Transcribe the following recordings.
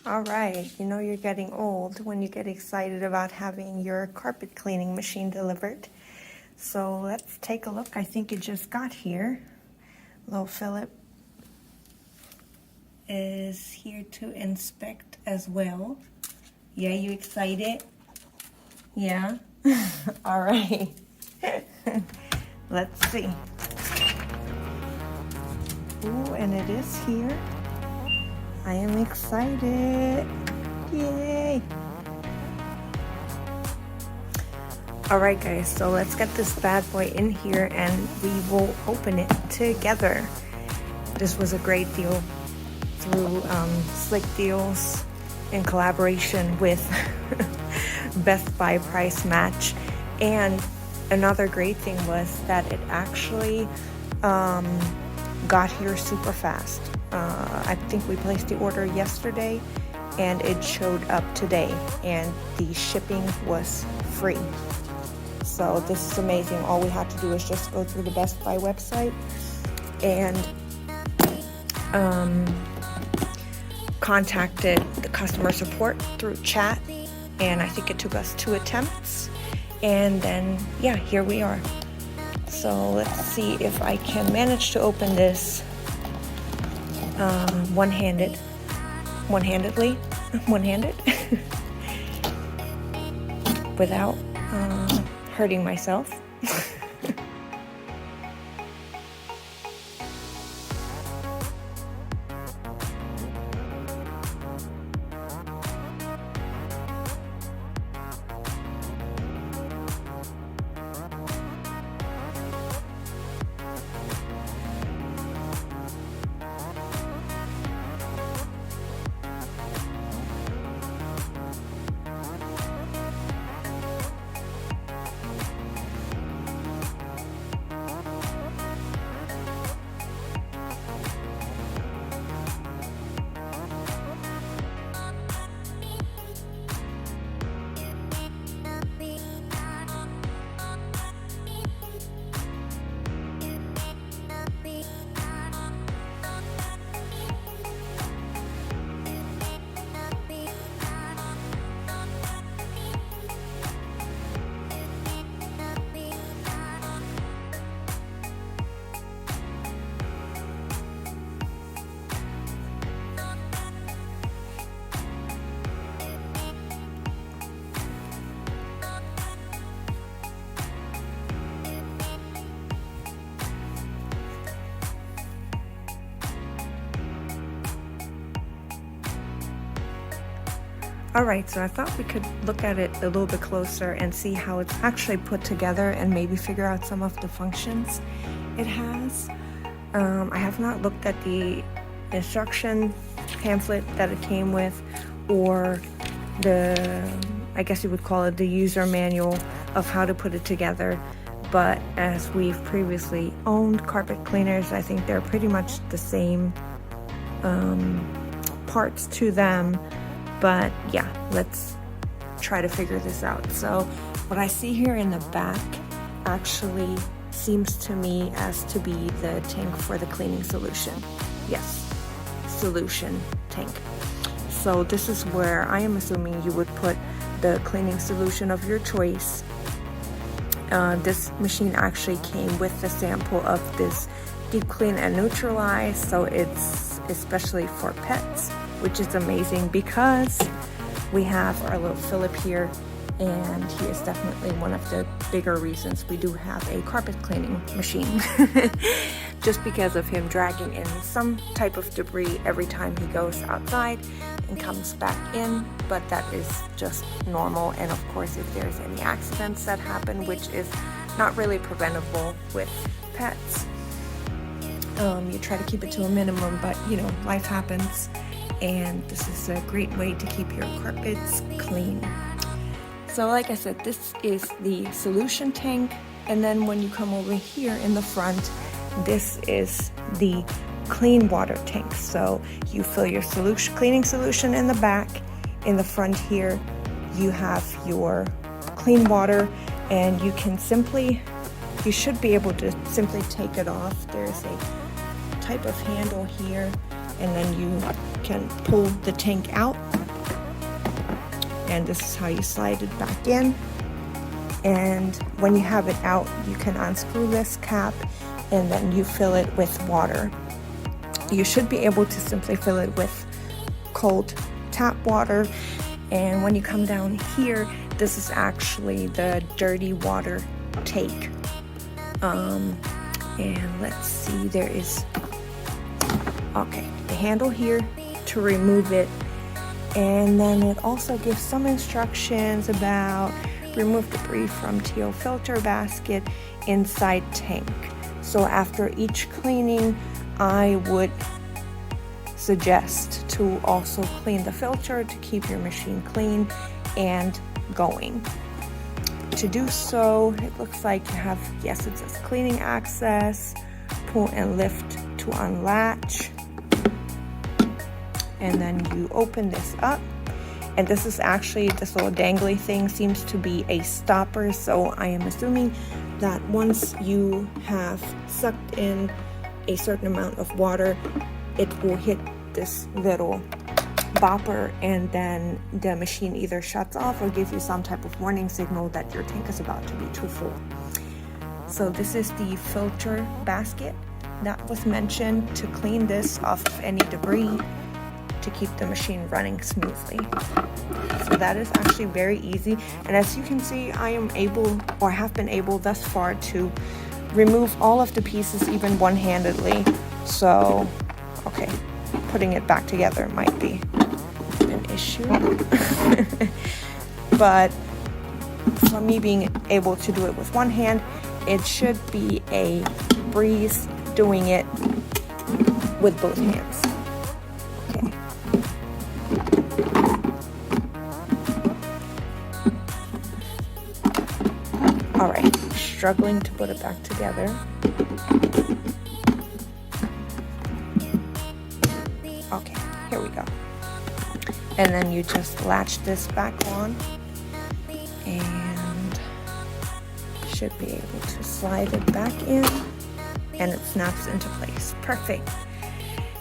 All right, you know you're getting old when you get excited about having your carpet cleaning machine delivered. So let's take a look. I think it just got here. Little Philip is here to inspect as well. Yeah, you excited? Yeah? All right. Let's see. Ooh, and it is here. I am excited. Yay! All right, guys, so let's get this bad boy in here and we will open it together. This was a great deal through Slick Deals in collaboration with Best Buy Price Match. And another great thing was that it actually got here super fast. I think we placed the order yesterday and it showed up today, and the shipping was free. So this is amazing. All we had to do is just go through the Best Buy website and contacted the customer support through chat, and I think it took us 2 attempts, and then yeah, here we are. So let's see if I can manage to open this one-handed without hurting myself. Alright, so I thought we could look at it a little bit closer and see how it's actually put together and maybe figure out some of the functions it has. I have not looked at the instruction pamphlet that it came with, or the, I guess you would call it the user manual of how to put it together. But as we've previously owned carpet cleaners, I think they're pretty much the same parts to them. But yeah, let's try to figure this out. So what I see here in the back actually seems to me as to be the tank for the cleaning solution. Yes, solution tank. So this is where I am assuming you would put the cleaning solution of your choice. This machine actually came with the sample of this deep clean and neutralize, so it's especially for pets, which is amazing because we have our little Philip here, and he is definitely one of the bigger reasons we do have a carpet cleaning machine. Just because of him dragging in some type of debris every time he goes outside and comes back in, but that is just normal. And of course, if there's any accidents that happen, which is not really preventable with pets, you try to keep it to a minimum, but you know, life happens, and this is a great way to keep your carpets clean. So like I said, this is the solution tank, and then when you come over here in the front, this is the clean water tank. So you fill your cleaning solution in the back. In the front here, you have your clean water, and you should be able to simply take it off. There's a type of handle here, and then you can pull the tank out, and this is how you slide it back in. And when you have it out, you can unscrew this cap and then you fill it with water. You should be able to simply fill it with cold tap water. And when you come down here, this is actually the dirty water take. And let's see, there is, okay, the handle here to remove it. And then it also gives some instructions about remove debris from TO filter basket inside tank. So after each cleaning, I would suggest to also clean the filter to keep your machine clean and going. To do so, it looks like you have, yes, it says cleaning access, pull and lift to unlatch, and then you open this up. And this is actually, this little dangly thing seems to be a stopper, so I am assuming that once you have sucked in a certain amount of water, it will hit this little bopper, and then the machine either shuts off or gives you some type of warning signal that your tank is about to be too full. So this is the filter basket that was mentioned to clean this off of any debris to keep the machine running smoothly. So that is actually very easy, and as you can see, I am able, or have been able thus far, to remove all of the pieces even one-handedly. So okay, putting it back together might be an issue. But for me being able to do it with one hand, it should be a breeze doing it with both hands. Okay. All right, struggling to put it back together. Okay, here we go. And then you just latch this back on and should be able to slide it back in, and it snaps into place. Perfect.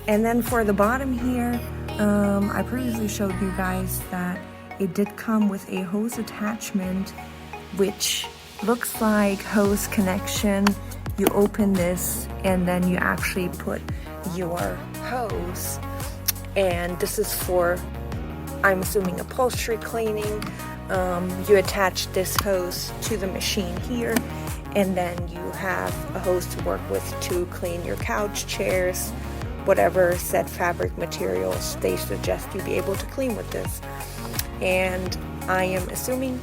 And then for the bottom here, I previously showed you guys that it did come with a hose attachment, which looks like hose connection. You open this and then you actually put your hose, and this is for, I'm assuming, upholstery cleaning. You attach this hose to the machine here, and then you have a hose to work with to clean your couch, chairs, whatever said fabric materials they suggest you be able to clean with this. And I am assuming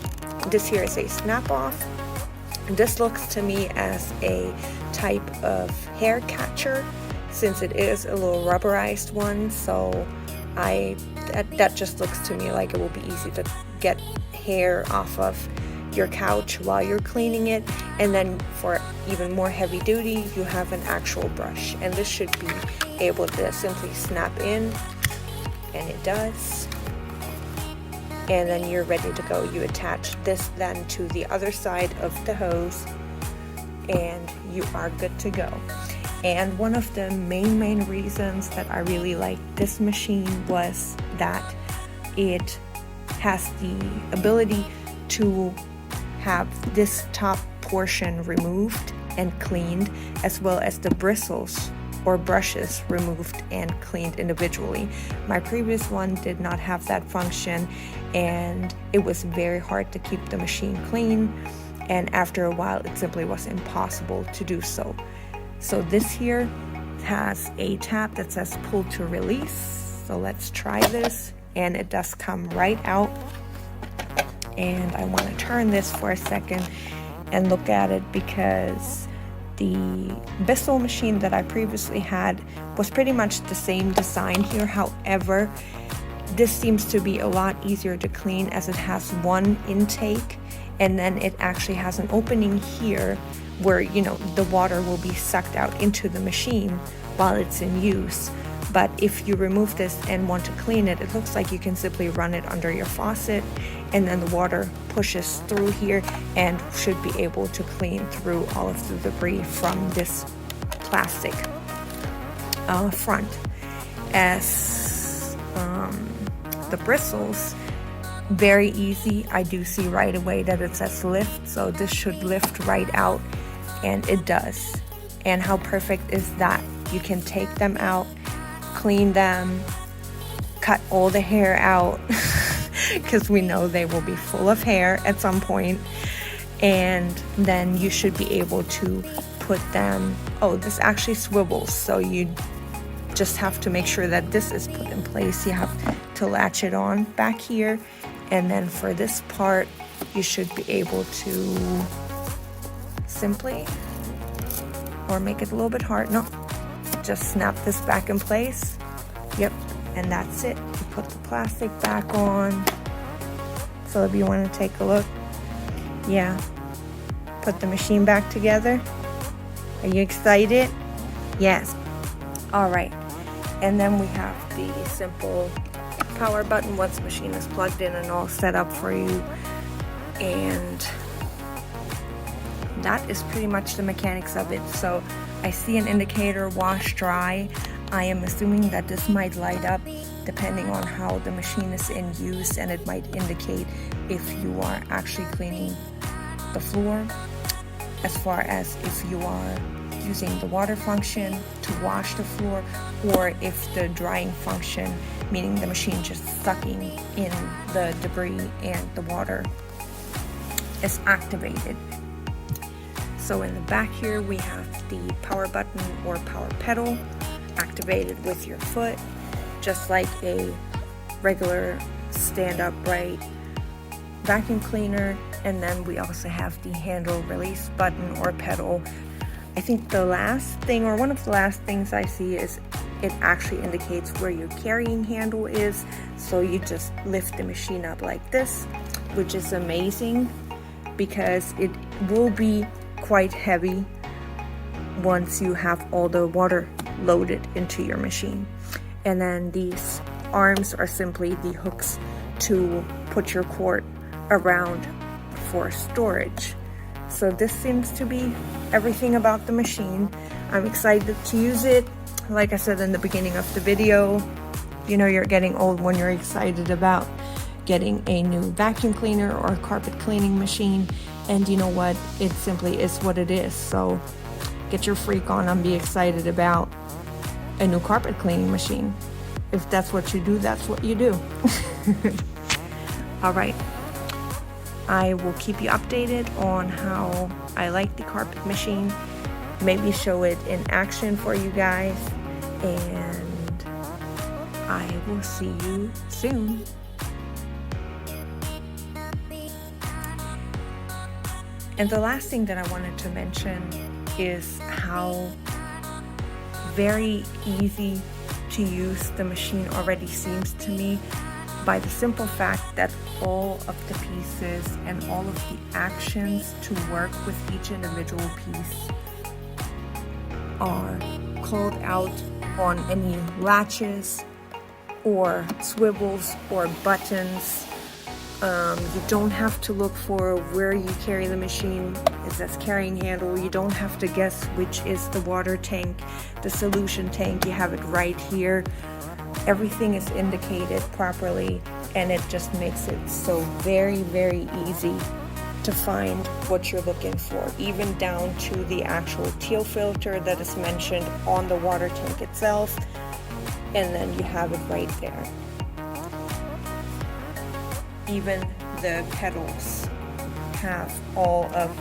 this here is a snap off. This looks to me as a type of hair catcher, since it is a little rubberized one. So that just looks to me like it will be easy to get hair off of your couch while you're cleaning it. And then for even more heavy duty, you have an actual brush, and this should be able to simply snap in, and it does. And then you're ready to go. You attach this then to the other side of the hose, and you are good to go. And one of the main reasons that I really liked this machine was that it has the ability to have this top portion removed and cleaned, as well as the bristles or brushes removed and cleaned individually. My previous one did not have that function, and it was very hard to keep the machine clean, and after a while it simply was impossible to do so. So this here has a tab that says pull to release. So let's try this, and it does come right out. And I want to turn this for a second and look at it, because the Bissell machine that I previously had was pretty much the same design here. However, this seems to be a lot easier to clean, as it has one intake, and then it actually has an opening here where, you know, the water will be sucked out into the machine while it's in use. But if you remove this and want to clean it, it looks like you can simply run it under your faucet, and then the water pushes through here and should be able to clean through all of the debris from this plastic front. as the bristles, very easy. I do see right away that it says lift, so this should lift right out, and it does. And how perfect is that? You can take them out, clean them, cut all the hair out because we know they will be full of hair at some point, and then you should be able to put them, oh, this actually swivels, so you just have to make sure that this is put in place. You have to latch it on back here, and then for this part you should be able to simply, or make it a little bit hard, no, just snap this back in place. Yep, and that's it. You put the plastic back on. So if you want to take a look, yeah, put the machine back together. Are you excited? Yes. All right, and then we have the simple power button once the machine is plugged in and all set up for you, and that is pretty much the mechanics of it. So I see an indicator, wash dry. I am assuming that this might light up depending on how the machine is in use, and it might indicate if you are actually cleaning the floor, as far as if you are using the water function to wash the floor, or if the drying function, meaning the machine just sucking in the debris and the water, is activated. So in the back here we have the power button or power pedal activated with your foot, just like a regular stand upright vacuum cleaner. And then we also have the handle release button or pedal. I think the last thing, or one of the last things I see, is it actually indicates where your carrying handle is. So you just lift the machine up like this, which is amazing because it will be quite heavy once you have all the water loaded into your machine. And then these arms are simply the hooks to put your quart around for storage. So this seems to be everything about the machine. I'm excited to use it. Like I said in the beginning of the video, you know you're getting old when you're excited about getting a new vacuum cleaner or carpet cleaning machine. And you know what? It simply is what it is. So get your freak on and be excited about a new carpet cleaning machine. If that's what you do, that's what you do. All right. I will keep you updated on how I like the carpet machine. Maybe show it in action for you guys. And I will see you soon. And the last thing that I wanted to mention is how very easy to use the machine already seems to me, by the simple fact that all of the pieces and all of the actions to work with each individual piece are called out on any latches or swivels or buttons. You don't have to look for where you carry the machine. It says carrying handle. You don't have to guess which is the water tank, the solution tank. You have it right here. Everything is indicated properly, and it just makes it so very, very easy to find what you're looking for, even down to the actual teal filter that is mentioned on the water tank itself, and then you have it right there. Even the pedals have all of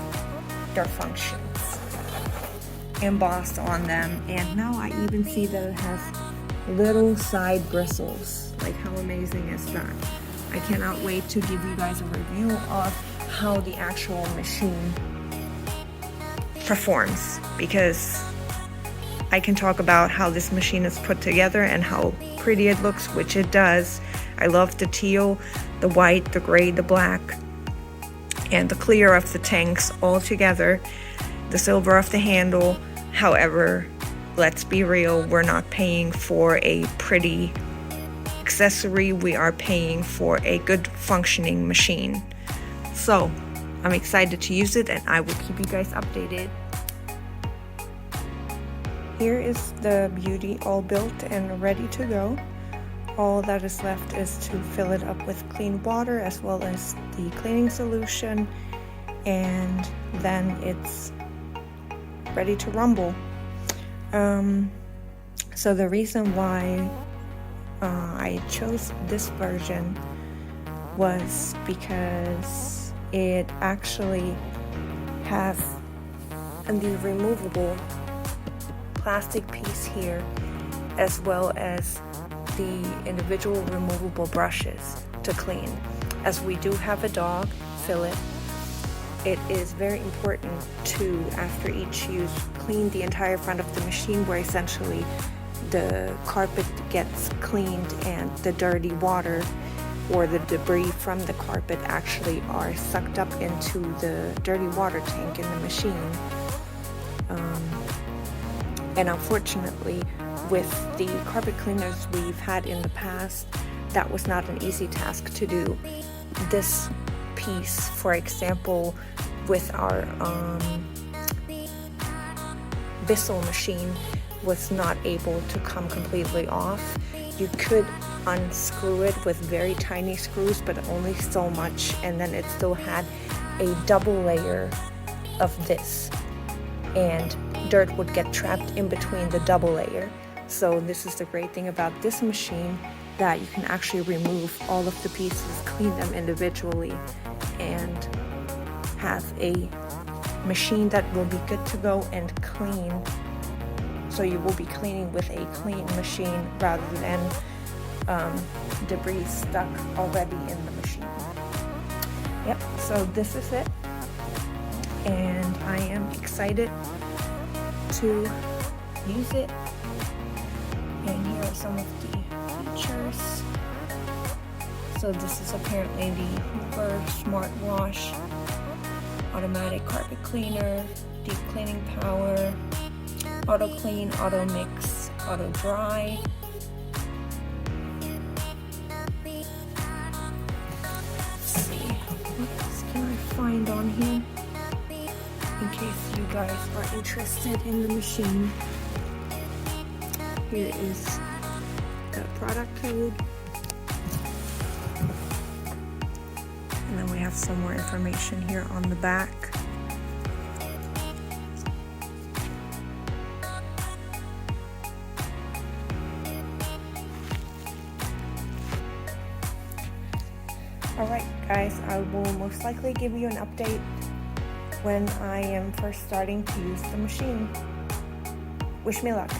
their functions embossed on them, and now I even see that it has little side bristles. Like, how amazing is that? I cannot wait to give you guys a review of how the actual machine performs, because I can talk about how this machine is put together and how pretty it looks, which it does. I love the teal, the white, the gray, the black, and the clear of the tanks all together, the silver of the handle. However, let's be real, we're not paying for a pretty accessory, we are paying for a good functioning machine. So I'm excited to use it, and I will keep you guys updated. here is the beauty all built and ready to go. All that is left is to fill it up with clean water as well as the cleaning solution, and then it's ready to rumble. So the reason why I chose this version was because it actually has the removable plastic piece here, as well as the individual removable brushes to clean. As we do have a dog, Philip, it is very important to, after each use, clean the entire front of the machine, where essentially the carpet gets cleaned and the dirty water or the debris from the carpet actually are sucked up into the dirty water tank in the machine. And unfortunately, with the carpet cleaners we've had in the past, that was not an easy task to do. This piece, for example, with our Bissell machine, was not able to come completely off. You could unscrew it with very tiny screws, but only so much, and then it still had a double layer of this, and dirt would get trapped in between the double layer. So this is the great thing about this machine, that you can actually remove all of the pieces, clean them individually, and have a machine that will be good to go and clean. So you will be cleaning with a clean machine rather than debris stuck already in the machine. Yep, so this is it, and I am excited to use it. And here are some of the features. So this is apparently the Hoover Smartwash, automatic carpet cleaner, deep cleaning power, auto clean, auto mix, auto dry. Let's see, what else can I find on here in case you guys are interested in the machine. Here is the product code, and then we have some more information here on the back. Alright guys, I will most likely give you an update when I am first starting to use the machine. Wish me luck.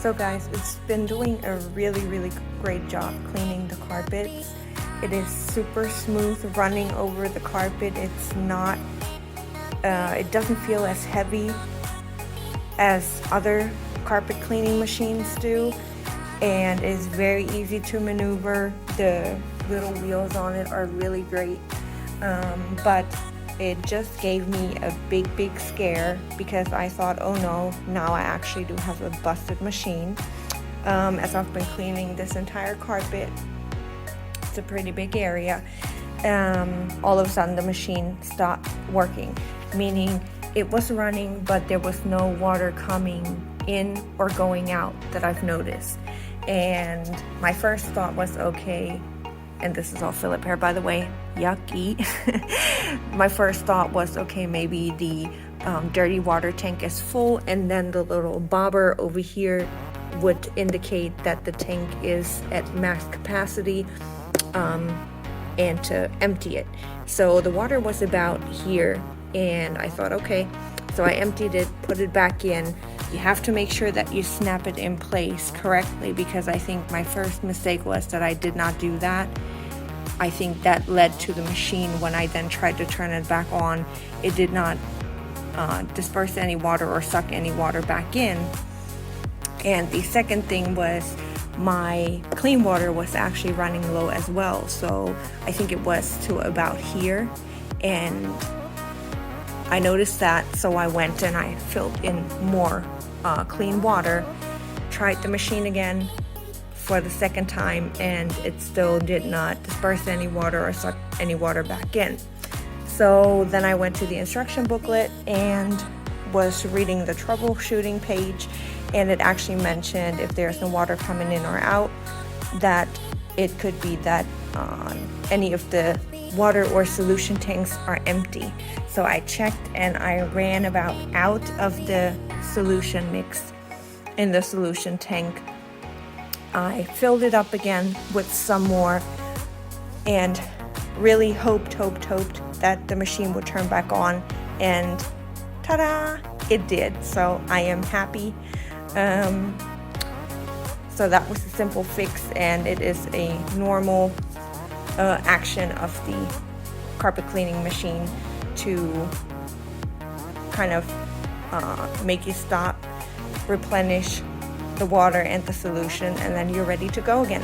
So guys, it's been doing a really great job cleaning the carpets. It is super smooth running over the carpet. It's not, it doesn't feel as heavy as other carpet cleaning machines do, and is very easy to maneuver. The little wheels on it are really great, but it just gave me a big scare because I thought, oh no, now I actually do have a busted machine. As I've been cleaning this entire carpet, it's a pretty big area, all of a sudden the machine stopped working, meaning it was running but there was no water coming in or going out that I've noticed. And my first thought was, okay, and this is all Philip hair, by the way, yucky. My first thought was, okay, maybe the dirty water tank is full, and then the little bobber over here would indicate that the tank is at max capacity, and to empty it. So the water was about here, and I thought, okay, so I emptied it, put it back in. You have to make sure that you snap it in place correctly, because I think my first mistake was that I did not do that. I think that led to the machine, when I then tried to turn it back on, it did not disperse any water or suck any water back in. And the second thing was my clean water was actually running low as well. So I think it was to about here, and I noticed that, so I went and I filled in more clean water, tried the machine again for the second time, and it still did not disperse any water or suck any water back in. So then I went to the instruction booklet and was reading the troubleshooting page, and it actually mentioned if there's no water coming in or out, that it could be that any of the water or solution tanks are empty. So I checked and I ran about out of the solution mix in the solution tank. I filled it up again with some more and really hoped that the machine would turn back on, and ta-da, it did. So I am happy. So that was a simple fix, and it is a normal action of the carpet cleaning machine to kind of make you stop, replenish the water and the solution, and then you're ready to go again.